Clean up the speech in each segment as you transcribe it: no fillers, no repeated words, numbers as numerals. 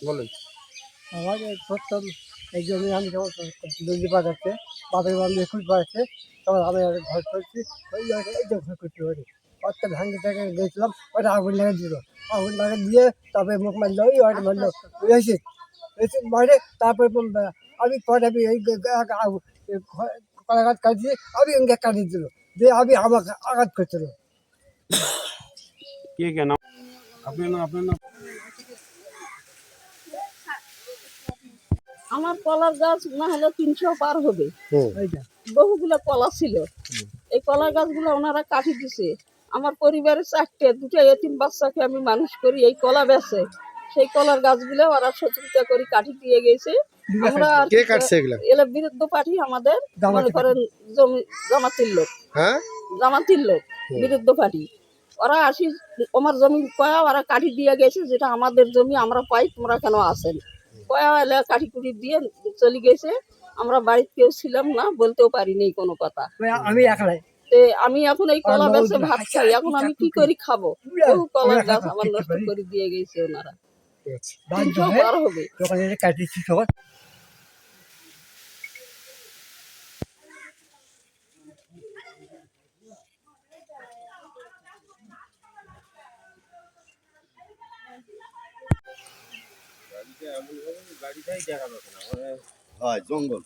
বলেন। আমার প্রথম এই জমি আমি যখন নদী বাজাচ্ছে বাজারে আমি 21 বাজাচ্ছে তখন আমি ঘর করছি ওই জায়গায় এই যে ঘর করতে পারি অর্থাৎ ভাঙতে থেকে গেছিলাম ওটা আগুন লাগিয়ে দিল আগুন লাগিয়ে দিয়ে তারপরে মুখ মারলো ওই ওটা মারলো এসে এসে মারে তারপরে আমি পরে আমি এই কলা গাছ কাটিয়ে আমি এঙ্গে কাটিয়ে দিল দিয়ে আমি আমাকে আঘাত করছিল। কে কেন আপনার নাম? আমার কলার গাছ না হলে 300 পার হবে। বহুগুলো কলা ছিল, এই কলার গাছগুলো ওনারা কাটি দিছে। আমার পরিবারের 4টে, 2টা এতিম বাচ্চাকে আমি মানুষ করি এই কলা বেচে। সেই কলার গাছগুলো ওরা শত্রুতা করে কাটি দিয়ে গেছে। আমরা এলা বিরুদ্ধ পার্টি আমাদের মনে করেন জামাতের লোক, জামাতের লোক বিরুদ্ধ পার্টি। ওরা আসি আমার জমি কয়া ওরা কাটি দিয়ে গেছে, যেটা আমাদের জমি আমরা পাই, তোমরা কেন আসেন কয়া এলা কাটি কুটি দিয়ে চলে গেছে। আমরা বাড়িতে কেউ ছিলাম না, বলতেও পারিনি কোনো কথা। আমি এখন এই কলা বেচে ভাত খাই, এখন আমি কি করি খাবো? বহু কলার গাছ আমার নষ্ট করে দিয়ে গেছে ওনারা। 300 পার হবে। হয় জঙ্গল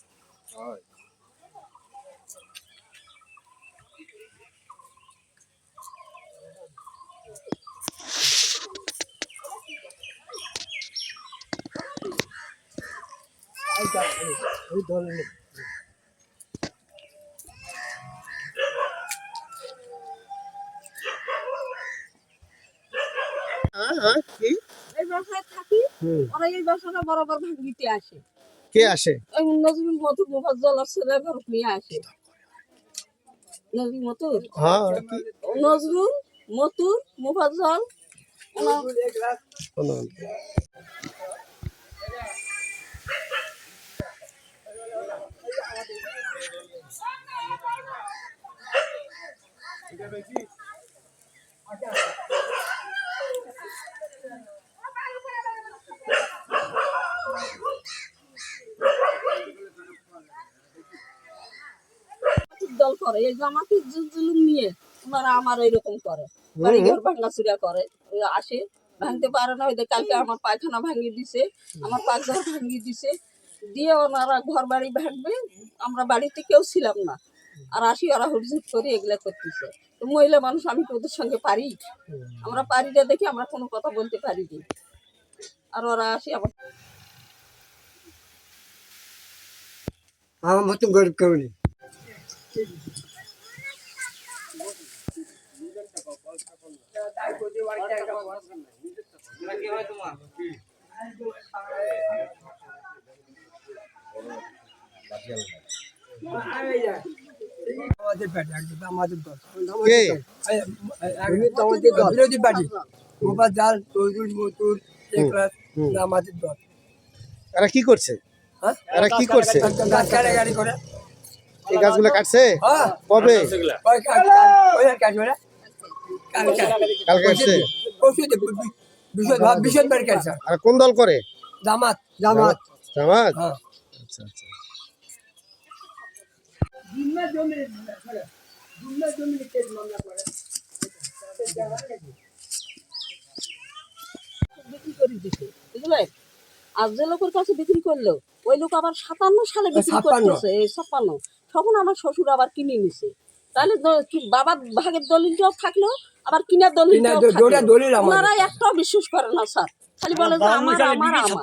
এই বাসায় থাকি, ওরা এই বাসাটা বরাবর ভাঙিতে আসে। কে আসে? ওই নজরুল মতুর মোফাজ্জল ছেলে ঘর নিয়ে আসে। নজরুল মতুর নজরুল মতুর মোফাজ্জল দল করে। এই জামাতের জুলুম নিয়ে ওনারা আমার এরকম করে, বাড়ি ঘর ভাঙাচুরা করে। আসে ভাঙতে পারে না, ওদের কালকে আমার পায়খানা ভাঙিয়ে দিছে, আমার পাকঘর ভাঙিয়ে দিছে, দিয়ে ওনারা ঘর বাড়ি ভাঙবে। আমরা বাড়িতে কেউ ছিলাম না, আর আসি ওরা হুটঝুট করে এগুলা করতেছে। তো মহিলা মানুষ, আমি তো ওদের সঙ্গে পারি, আমরা পারি না দেখে আমরা কোনো কথা বলতে পারিনি। আর ওরা আসি আবার আমার মতন গরিব কেউ নেই। বিরোধী পার্টি মোফাজ্জল, নজরুল মতুর, আমাদের দল। এরা কি করছে? গাড়ি করে এই গাছগুলো কাটছে কবে? কালকে কাটছে। আর কোন দল করে? জামাত। জামাত। আচ্ছা আচ্ছা। বিক্রি করে দিছে, বুঝলেন? আর যে লোকের কাছে বিক্রি করলো ওই লোক আবার 57 সালে বিক্রি করতেছে, 56 তখন আমার শ্বশুর আবার কিনে নিছে। তাহলে বাবার ভাগের দলিলটাও থাকলো, আবার কিনার দলিলটাও থাকলো। ওনারা একটাও বিশ্বাস করে না স্যার, খালি বলে যে আমার আমার আমার।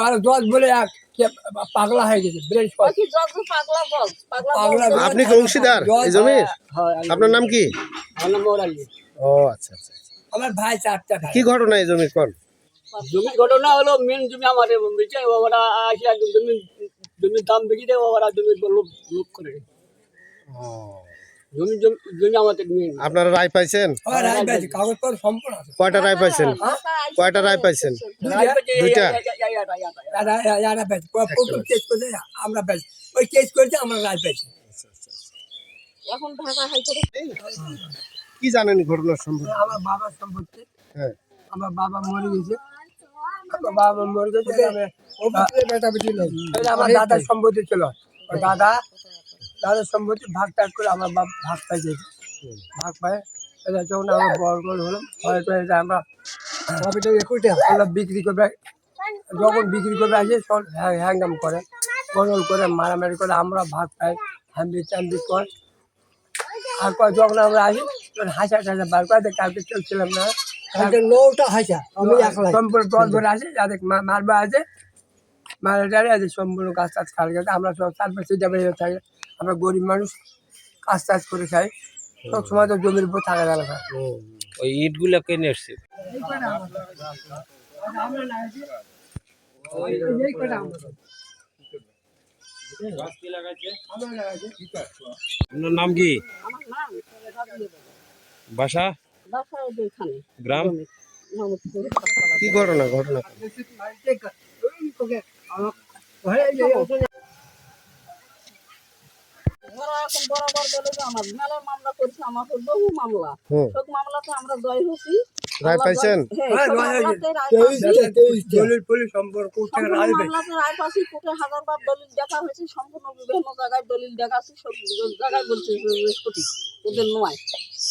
আর দশ বলে এক পাগলা হয়ে গেছে। আপনি কি অংশীদার এই জমির? আপনার নাম কি? ও আচ্ছা আচ্ছা। আমার ভাই 4টা ভাই। কি ঘটনা এই জমির? কোন জমির ঘটনা হলো, মেন জমি আমাদের ওরা আসে জমির দাম বেশি দেয়, ওরা জমির লোক করে। জমি জমি জমি আমাদের মেন আপনারা রায় পাইছেন? কাগজপত্র সম্পূর্ণ আছে। কয়টা রায় পাইছেন? কয়টা রায় পাইছেন? দুইটা? আমরা পেয়েছি, ওই কেস করেছে, আমরা রায় পেয়েছি। এখন ঢাকা হাইকোর্টে কি জানেন ঘটনার সম্পর্কে? আমার বাবার সম্পত্তি, হ্যাঁ, আমার বাবা মরে গেছে, আমার বাবা মরে গেছে, এটা আমার দাদার সম্পত্তি ছিল। ওই দাদার সম্পত্তি ভাগ টাগ করে আমার বাপ ভাগ পাইছে, ভাগ পায়। এটা যখন আমরা বড় করে হলাম, হয়তো এটা আমরা আমরা বিক্রি করবে, যখন বিক্রি করবে আসে সব হ্যাংগাম করে, গন্ডল করে, মারামারি করে, আমরা ভাগ পাই, হ্যাম্বি চ্যাম্বি করে। আর পর যখন আমরা আসি তখন হাসা টাসা বার করে, কালকে চলছিলাম না, নৌটা হাসা আমি সম্পূর্ণ দল ধরে আসে, যাদের মারবা আছে মারা টারে আছে, সম্পূর্ণ কাজ টাজ খাল গেছে। আমরা সব তারপর সেটা বেরিয়ে থাকি, আমরা গরিব মানুষ, কাজ টাজ করে খাই, সব সময় তো জমির উপর থাকা গেল। ওই ইটগুলো কেনে এসছে আপনার নাম কি? আমার নাম রাজিয়া বেগম। বাসা? বাসায় এখানে গ্রাম? মামুদপুর। কি ঘটনা? ঘটনা ওরা এখন বরাবর বলে যে আমার মেলা মামলা করছে, আমাকে বহু মামলা, হুম। সব মামলাতে আমরা জয় হয়েছি। রায় পাইছেন? হ্যাঁ, সব মামলাতে রায় পাচ্ছি। দলিল ফলিল সম্পর্ক সম্পূর্ণ মামলাতে রায় পাচ্ছি, কোর্টে হাজারবার দলিল দেখা হয়েছে, সম্পূর্ণ বিভিন্ন জায়গায় দলিল দেখাচ্ছি, সব জায়গায় বলছে সঠিক, ওদের নয়।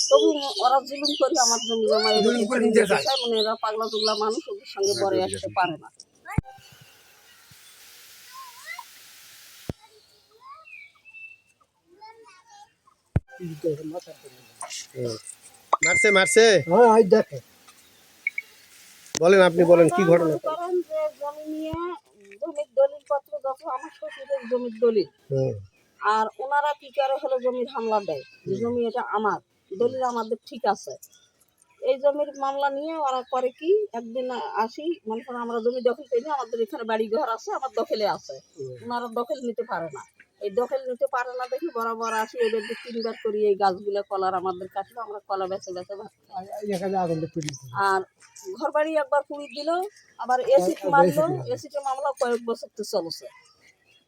তবু ওরা জুলুম করে আমার জমি জমা জুলুম করে নিতে চায়। মানে এরা পাগলা টুগলা মানুষ, ওদের সঙ্গে বরে আসতে পারে না। মারছে মারছে? হ্যাঁ দেখে বলেন, আপনি বলেন কি ঘটনা? কারণ যে জমি নিয়ে জমির দলিল পত্র যত আমার শ্বশুরের জমির দলিল, হুম, আর ওনারা কি করে হলো জমির হামলা দেয় যে জমি এটা আমার, দলিল আমাদের ঠিক আছে। এই জমির মামলা নিয়ে ওরা করে কি, একদিন আসি, মনে করেন আমরা জমি দখল করি, আমাদের এখানে বাড়ি ঘর আছে, আমার দখলে আছে, ওনারা দখল নিতে পারে না। এই দখল নিতে পারে না দেখি বরাবর আসি, এবার 2-3 বার করি এই গাছগুলো কলার আমাদের কাটলো, আমরা কলা বেছে বেছে ভাত খাই। আর ঘর বাড়ি একবার পুড়ি দিল, আবার এসিড মারলো, এসিডে মামলা কয়েক বছর তো চলছে।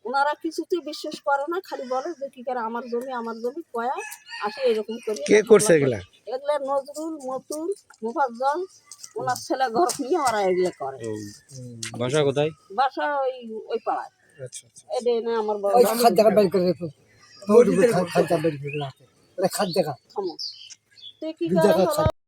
ওনারা কিছুতেই বিশ্বাস করে না, খালি বলে যে কি করে আমার জমি কয়া আসে, এরকম করে। কে করছে এগুলা? এগুলা নজরুল, মতুল, মুফাজ্জল, ওনার ছেলে ঘর নিয়ে ওরা এগুলো করে। বাসা কোথায়? বাসা ওই পাড়ায়। আচ্ছা আচ্ছা। এটাই না আমার বড় খাদ্য থামো। তো কি করে হলো